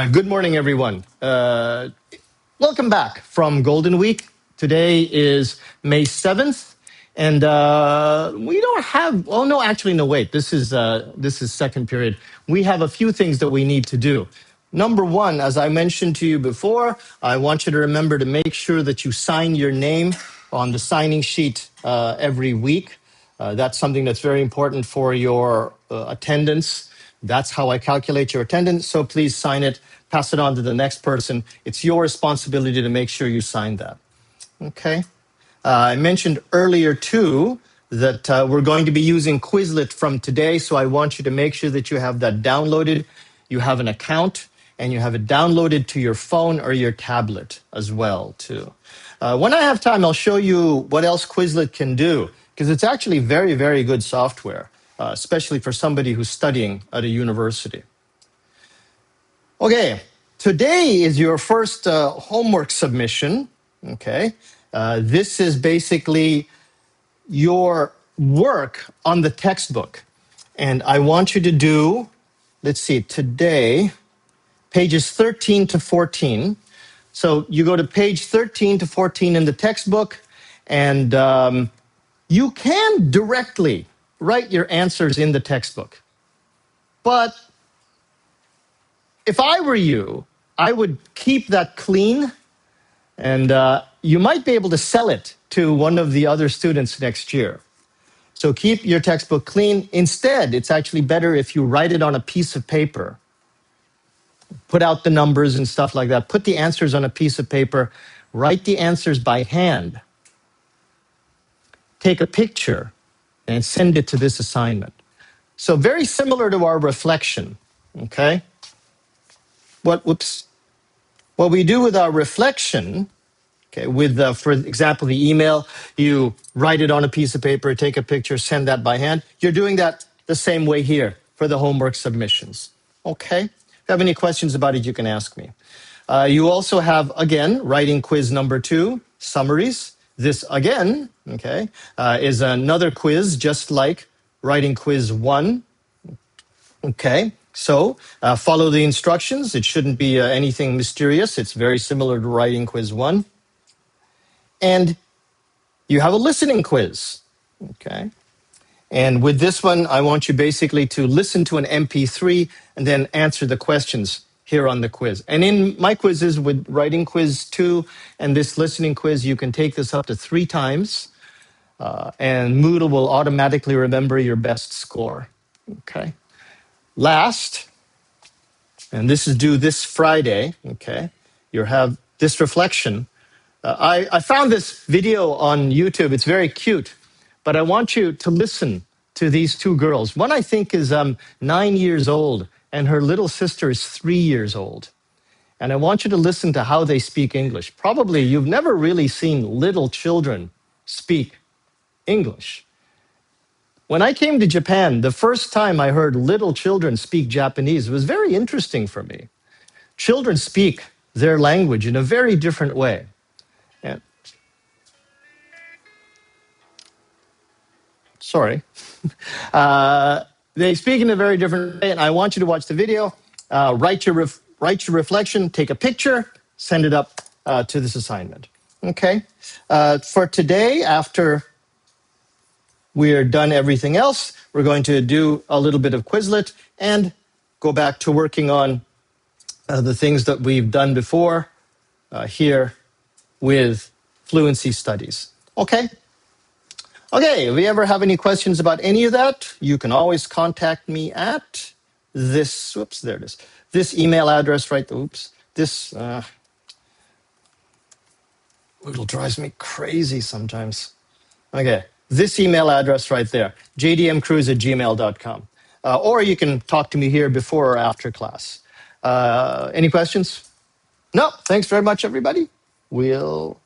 Good morning, everyone. Welcome back from Golden Week. Today is May 7th, and we don't have. Oh no, actually, no. Wait, this is second period. We have a few things that we need to do. Number one, as I mentioned to you before, I want you to remember to make sure that you sign your name on the signing sheet every week. That's something that's very important for your attendance. That's how I calculate your attendance. So please sign it, pass it on to the next person. It's your responsibility to make sure you sign that. Okay. I mentioned earlier too that we're going to be using Quizlet from today. So I want you to make sure that you have that downloaded, you have an account, and you have it downloaded to your phone or your tablet as well too. When I have time, I'll show you what else Quizlet can do, because it's actually very, very good software, especially for somebody who's studying at a university. Okay, today is your first homework submission. Okay, this is basically your work on the textbook. And I want you to do, let's see, today, pages 13 to 14. So you go to page 13 to 14 in the textbook, and you can directly write your answers in the textbook. But if I were you, I would keep that clean, and you might be able to sell it to one of the other students next year. So keep your textbook clean. Instead, it's actually better if you write it on a piece of paper. Put out the numbers and stuff like that. Put the answers on a piece of paper. Write the answers by hand. Take a picture and send it to this assignment. So very similar to our reflection, okay? What we do with our reflection, okay, with, for example, the email, you write it on a piece of paper, take a picture, send that by hand. You're doing that the same way here for the homework submissions. Okay? If you have any questions about it, you can ask me. You also have, again, writing quiz number 2, summaries. This, again, okay, is another quiz just like writing quiz 1. Okay, so follow the instructions. It shouldn't be anything mysterious. It's very similar to writing quiz 1. And you have a listening quiz, okay? And with this one, I want you basically to listen to an MP3 and then answer the questions here on the quiz. And in my quizzes with writing quiz 2 and this listening quiz, you can take this up to 3 times, and Moodle will automatically remember your best score, okay? Last, and this is due this Friday, okay? You have this reflection. I found this video on YouTube. It's very cute, but I want you to listen to these 2 girls. One I think is 9 years old, and her little sister is 3 years old. And I want you to listen to how they speak English. Probably you've never really seen little children speak English. When I came to Japan, the first time I heard little children speak Japanese, it was very interesting for me. Children speak their language in a very different way. And sorry. They speak in a very different way, and I want you to watch the video, write your reflection, take a picture, send it up to this assignment. Okay? For today, after we're done everything else, we're going to do a little bit of Quizlet and go back to working on the things that we've done before here with fluency studies. Okay? Okay, if you ever have any questions about any of that, you can always contact me at this, oops, there it is, this email address, right, oops, this, Moodle drives me crazy sometimes. Okay, this email address right there, jdmcruise@gmail.com. Or you can talk to me here before or after class. Any questions? No, thanks very much, everybody. We'll